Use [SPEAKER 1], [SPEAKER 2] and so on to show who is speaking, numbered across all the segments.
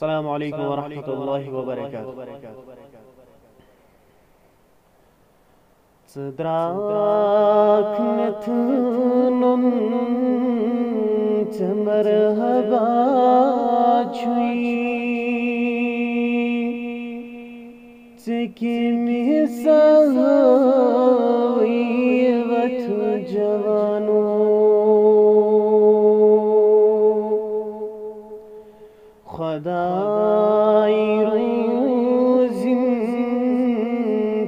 [SPEAKER 1] अस्सलामु अलैकुम वरहमतुल्लाहि वबरकातुहू। Цыдраак нетнун цемерхаба чуи цекими сави ват жавану खुदाई रोज़िन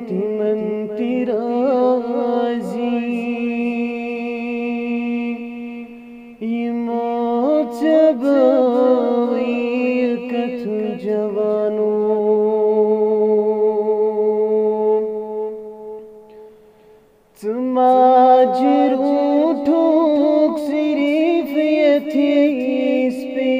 [SPEAKER 1] तिमन तिराज़ी इमोच बाई कथ जवानो तुमाजरू ठोक सिरिफ यथीस पे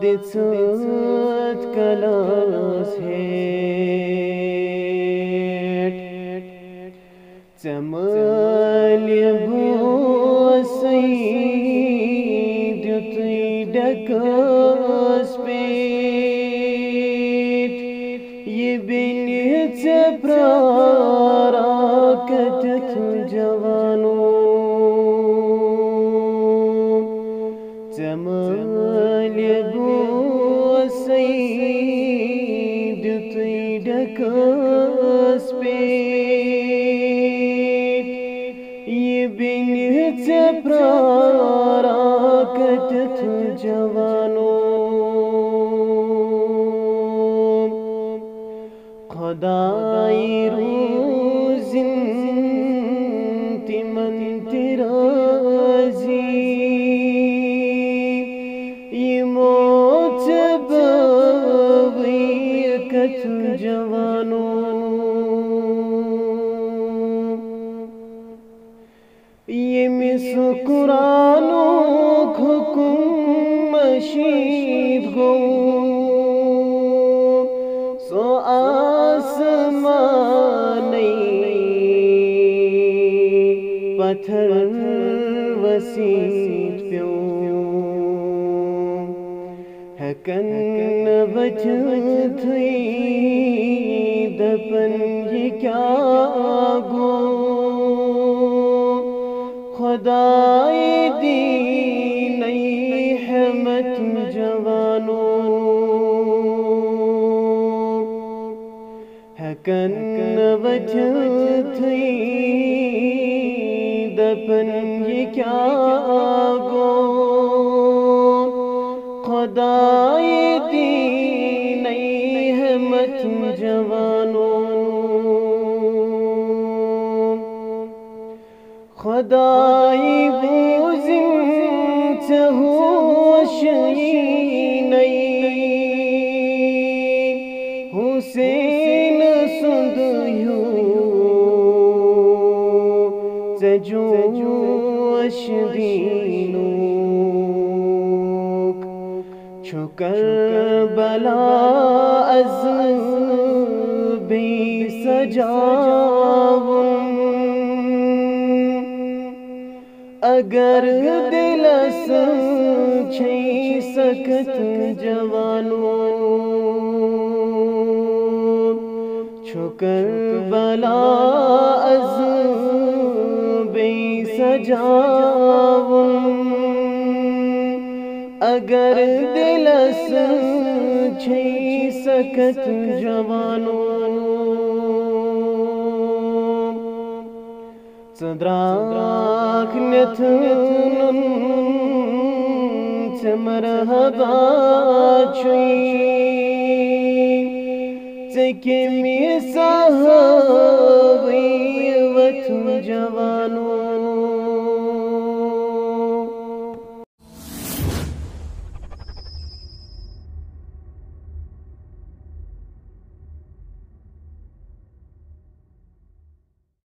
[SPEAKER 1] दित्सत कलास हेट चमल बोसई द्युतई डकस पेट ये बिलिच प्राराकत जवानो चमल बोसई द्युतई डकस पेट ये बिलिच प्राराकत जवानो खुदाई रोज़िन तिमन तिराज़ी इमोच बावी कथ जवानो ये मिसु कुरानो हुकुम मशीद गो सो आसमानी पत्थर वसीत प्यो हकन बचत थी दपन ये क्या गो खुदाई दी नई रहमत जवानो हकन बचत थी दपन ये क्या गो खुदाई दी नई रहमत जवानो खुदाई बोझिन चहोश नई हुसैन सुंदयो जोश दीनो छुकर बला अज़ भी सजावन अगर दिलस छै सकत जवानो छुकर बला अज़ भी सजावन अगर दिलस छै सकत जवानो चंद्राक नथनुन चमरहबा चुई चेके में साहबी वथ जवानो